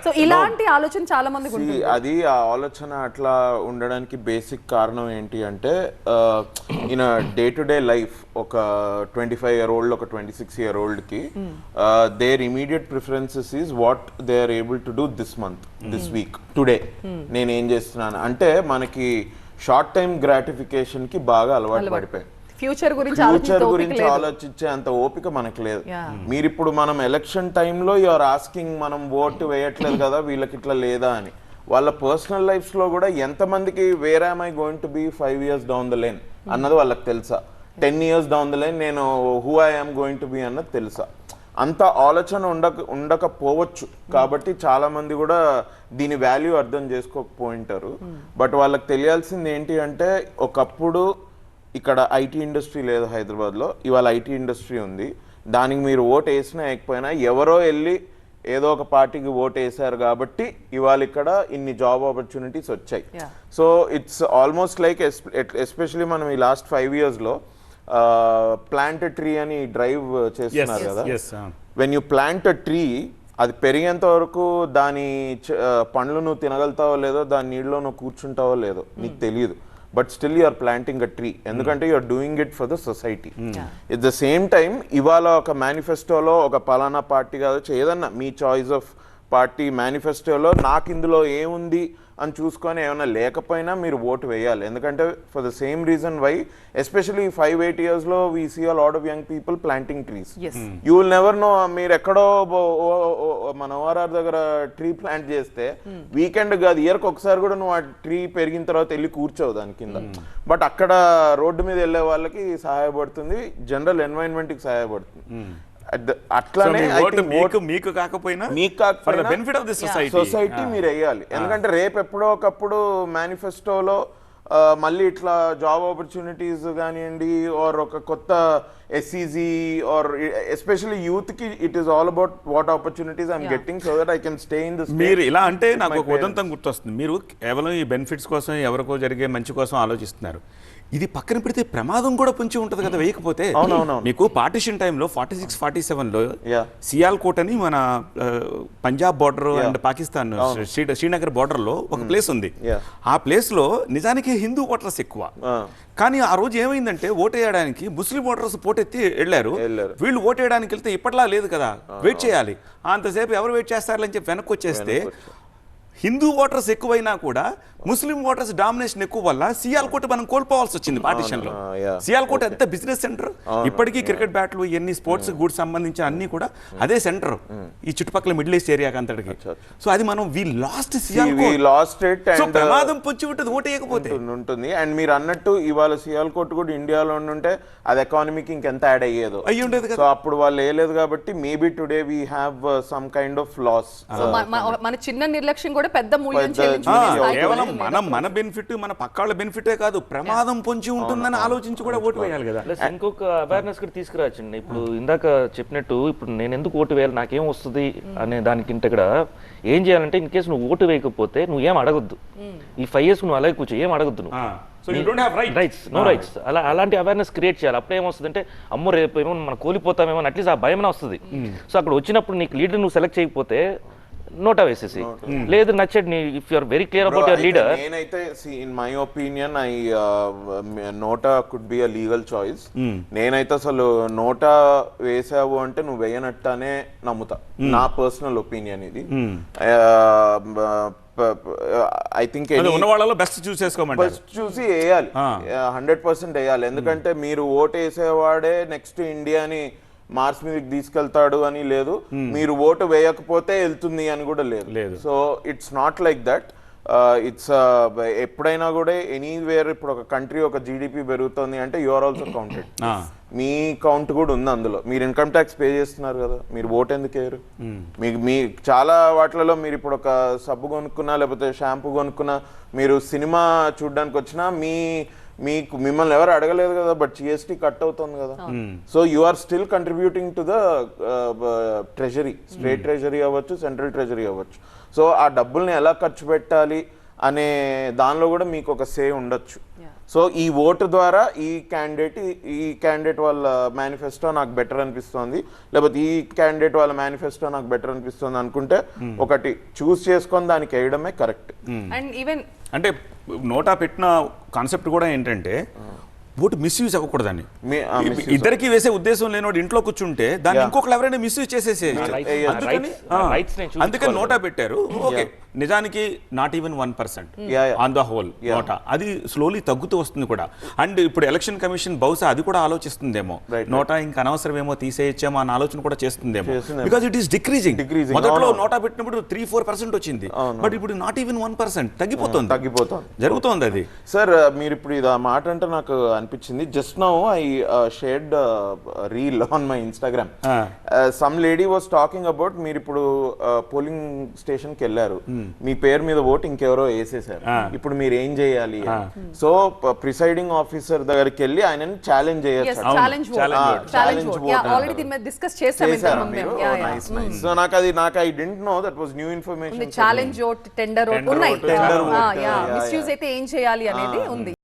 So ఇలాంటి ఆలోచన చాలా మందికి ఉంటుంది. అది ఆ ఆలోచన అట్లా ఉండడానికి బేసిక్ కారణం ఏంటి అంటే in day to day life ఒక 25-year-old ఒక 26-year-old-కి their immediate preferences is what they are able to do this month this week today నేను ఏం చేస్తున్నాను అంటే మనకి షార్ట్ టైం గ్రాటిఫికేషన్ కి బాగా అలవాటు పడిపోయాయి. ఫ్యూచర్ గురించి ఆలోచించే అంత ఓపిక మనకు లేదు. మీరు ఇప్పుడు మనం ఎలక్షన్ టైంలో యూఆర్ ఆస్కింగ్ మనం ఓటు వేయట్లేదు కదా వీళ్ళకి ఇట్లా లేదా అని. వాళ్ళ పర్సనల్ లైఫ్స్ లో కూడా ఎంతమందికి where am I going to be 5 years down the line అన్నది వాళ్ళకి తెలుసా, 10 years డౌన్ ద లైన్ నేను who I am going to be అన్నది తెలుసా. అంత ఆలోచన ఉండకపోవచ్చు కాబట్టి చాలా మంది కూడా దీని వాల్యూ అర్థం చేసుకోకపోయింటారు. బట్ వాళ్ళకి తెలియాల్సింది ఏంటి అంటే ఒకప్పుడు ఇక్కడ ఐటీ ఇండస్ట్రీ లేదు హైదరాబాద్లో, ఇవాళ ఐటీ ఇండస్ట్రీ ఉంది. దానికి మీరు ఓటు వేసినా వేయకపోయినా ఎవరో వెళ్ళి ఏదో ఒక పార్టీకి ఓటు వేసారు కాబట్టి ఇవాళ ఇక్కడ ఇన్ని జాబ్ ఆపర్చునిటీస్ వచ్చాయి. So it's almost like especially మనం ఈ లాస్ట్ 5 yearsలో ప్లాంట్ ట్రీ అని డ్రైవ్ చేస్తున్నారు కదా. వెన్ యూ ప్లాంట్ ట్రీ అది పెరిగేంత వరకు దాని పండ్లు నువ్వు తినగలుగుతావో లేదో, దాని నీళ్ళలో నువ్వు కూర్చుంటావో లేదో నీకు తెలియదు. But still you're planting a tree ఎందుకంటే you're doing it for the society. At the same time ఇవాళ ఒక మేనిఫెస్టోలో ఒక పలానా పార్టీ కావచ్చు ఏదన్నా మీ చాయిస్ ఆఫ్ పార్టీ మేనిఫెస్టోలో నాకు ఇందులో ఏముంది అని చూసుకొని ఏమైనా లేకపోయినా మీరు ఓటు వేయాలి. ఎందుకంటే for the same reason why especially 5-8 yearsలో we see a lot of young people planting trees. You will never know మీరు ఎక్కడో మన ఓఆర్ఆర్ దగ్గర ట్రీ ప్లాంట్ చేస్తే వీకెండ్ కాదు ఇయర్కి ఒకసారి కూడా నువ్వు ఆ ట్రీ పెరిగిన తర్వాత వెళ్ళి కూర్చోవు దాని కింద. బట్ అక్కడ రోడ్డు మీద వెళ్ళే వాళ్ళకి సహాయపడుతుంది, జనరల్ ఎన్వైరన్మెంట్కి సహాయపడుతుంది. అట్లానే మీకు కాకపోయినా సొసైటీ మీరు వేయాలి. ఎందుకంటే రేపు ఎప్పుడో ఒకప్పుడు మేనిఫెస్టోలో మళ్ళీ ఇట్లా జాబ్ ఆపర్చునిటీస్ కానివ్వండి ఆర్ ఒక కొత్త ఎస్సీజీ ఆర్ ఎస్పెషల్లీ యూత్ కి it is all about what opportunities I'm getting so that I can stay in this. మీరు ఇలా అంటే నాకు ఒక ఉదంతం గుర్తొస్తుంది. మీరు కేవలం ఈ బెనిఫిట్స్ కోసం ఎవరికో జరిగే మంచి కోసం ఆలోచిస్తున్నారు. ఇది పక్కన పెడితే ప్రమాదం కూడా పొంచి ఉంటుంది కదా వేయకపోతే. మీకు పార్టిషన్ టైంలో 46-47లో సియాల్కోట్ అని మన Punjab border and Pakistan Srinagar border లో ఒక ప్లేస్ ఉంది. ఆ ప్లేస్ లో నిజానికి హిందూ ఓటర్స్ ఎక్కువ. కానీ ఆ రోజు ఏమైందంటే ఓటు వేయడానికి ముస్లిం ఓటర్స్ పోటెత్తి వెళ్ళారు. వీళ్ళు ఓటు వేయడానికి వెళ్తే ఇప్పట్లా లేదు కదా, వెయిట్ చేయాలి. అంతసేపు ఎవరు వెయిట్ చేస్తారని చెప్పి వెనక్కి వచ్చేస్తే హిందూ ఓటర్స్ ఎక్కువైనా కూడా ముస్లిం ఓటర్స్ డామినేషన్ ఎక్కువ వల్ల సియాల్కోట్ మనం కోల్పోవాల్సి వచ్చింది పార్టిషన్ లో. సియాల్కోట్ ఎంత బిజినెస్ సెంటర్, ఇప్పటికీ క్రికెట్ బ్యాట్లు ఎన్ని స్పోర్ట్స్ గూడ్స్ సంబంధించిన అన్ని కూడా అదే సెంటర్ ఈ చుట్టుపక్కల మిడిల్ ఈస్ట్ ఏరియాకి అంతటికి. సో అది మనం ప్రమాదం పొంచి ఉంటుంది ఓటు వేయకపోతే ఉంటుంది. అండ్ మీరు అన్నట్టు ఇవాళ సియాల్కోట్ కూడా ఇండియాలో ఉంటే అది ఎకానమీకి ఇంకెంత యాడ్ అయ్యేదో అయ్యి ఉండేది కదా. సో అప్పుడు వాళ్ళు వేయలేదు కాబట్టి maybe today we have some kind of loss. మన చిన్న నిర్లక్ష్యం కూడా పెద్ద మూల్యం చెల్లించాలి. మన బెనిఫిట్ మన పక్కాళ్ళ బెనిఫిటే కాదు ప్రమాదం పొంచి ఉంటుందని ఆలోచించి కూడా ఓటు వేయాలి కదా. ఇంకొక అవేర్నెస్ కూడా తీసుకురావచ్చండి. ఇప్పుడు ఇందాక చెప్పినట్టు ఇప్పుడు నేను ఎందుకు ఓటు వేయాలి నాకేం వస్తుంది అనే దానికింటే కూడా ఏం చేయాలంటే ఇన్ కేసు నువ్వు ఓటు వేయకపోతే నువ్వు ఏం అడగొద్దు. ఈ 5 years నువ్వు అలాగే కూర్చో ఏం అడగొద్దు రైట్స్. అలాంటి అవేర్నెస్ క్రియేట్ చేయాలి. అప్పుడు ఏమొస్తుందంటే అమ్మో రేపు ఏమో మనం కోల్పోతామేమో అట్లీస్ట్ ఆ భయమే వస్తుంది. సో అక్కడ వచ్చినప్పుడు నీకు లీడర్ నువ్వు సెలెక్ట్ చేయకపోతే నోటా వేసేసి లేదు నచ్చడ్ నీ if you are very clear about your leader. నేనైతే in my opinion NOTA could be a legal choice. నేనైతే అసలు నోటా వేసావు అంటే నువ్వు వేయనట్టనే నమ్ముతా. నా పర్సనల్ ఒపీనియన్ ఇది. ఐ థింక్ బెస్ట్ చూసి వేయాలి, 100% వేయాలి. ఎందుకంటే మీరు ఓటు వేసేవాడే నెక్స్ట్ ఇండియాని మార్స్ మీదకి తీసుకెళ్తాడు అని లేదు, మీరు ఓటు వేయకపోతే వెళ్తుంది అని కూడా లేదు. So it's not like that. It's ఎప్పుడైనా కూడా ఎనీవేర్ ఇప్పుడు ఒక కంట్రీ ఒక జీడిపి పెరుగుతుంది అంటే యు ఆర్ ఆల్సో కౌంటెడ్. మీ కౌంట్ కూడా ఉంది అందులో. మీరు ఇన్కమ్ ట్యాక్స్ పే చేస్తున్నారు కదా, మీరు ఓటు ఎందుకు వేయరు? మీ చాలా వాటిలలో మీరు ఇప్పుడు ఒక సబ్బు కొనుక్కున్నా లేకపోతే షాంపూ కొనుక్కున్నా మీరు సినిమా చూడడానికి వచ్చినా మిమ్మల్ని ఎవరు అడగలేదు కదా, బట్ జిఎస్టీ కట్ అవుతుంది కదా. So you are still contributing to the treasury, state treasury అవ్వచ్చు, సెంట్రల్ ట్రెజరీ అవ్వచ్చు. సో ఆ డబ్బుల్ని ఎలా ఖర్చు పెట్టాలి అనే దానిలో కూడా మీకు ఒక సే ఉండొచ్చు. సో ఈ ఓటు ద్వారా ఈ క్యాండిడేట్ వాళ్ళ మేనిఫెస్టో నాకు బెటర్ అనిపిస్తుంది, లేకపోతే ఈ క్యాండిడేట్ వాళ్ళ మేనిఫెస్టో నాకు బెటర్ అనిపిస్తుంది అనుకుంటే ఒకటి చూస్ చేసుకొని దానికి వేయడమే కరెక్ట్. అండ్ ఈవెన్ అంటే నోటా పెట్టిన కాన్సెప్ట్ కూడా ఏంటంటే ఓటు మిస్యూజ్ అవ్వకూడదని. ఇద్దరికి వేసే ఉద్దేశం లేనివాడు ఇంట్లో కూర్చుంటే దాన్ని ఇంకొకరు ఎవరైనా మిస్యూజ్ చేసేసే. అందుకని నోటా పెట్టారు. ఓకే, నిజానికి not even 1% on the whole NOTA, అది స్లోలీ తగ్గుతూ వస్తుంది కూడా. అండ్ ఇప్పుడు ఎలక్షన్ కమిషన్ బహుశా అది కూడా ఆలోచిస్తుందేమో, నోటా ఇంకా అనవసరమేమో తీసేయచ్చేమో అన్న ఆలోచన కూడా చేస్తుందేమో. Because it is decreasing. మొదట్లో నోటా పెట్టినప్పుడు 3-4% వచ్చింది, బట్ ఇప్పుడు నాట్ ఈవెన్ 1% తగ్గిపోతుంది. జరుగుతోంది అది. సార్ మీరు ఇప్పుడు ఇది ఆ మాట అంటే నాకు అనిపించింది. Just now I shared reel on my Instagram. Some lady was talking about, మీరు ఇప్పుడు పోలింగ్ స్టేషన్ కి వెళ్ళారు, మీ పేరు మీద ఓటు ఇంకెవరో వేసేసారు, ఇప్పుడు మీరు ఏం చేయాలి? సో ప్రిసైడింగ్ ఆఫీసర్ దగ్గరికి వెళ్ళి ఆయనని ఛాలెంజ్ చేయొచ్చు. సో నాకు I don't know, that was new information. Challenge vote, tender vote ఉన్నాయి. మిస్యూజ్ అయితే ఏం చేయాలి అనేది ఉంది.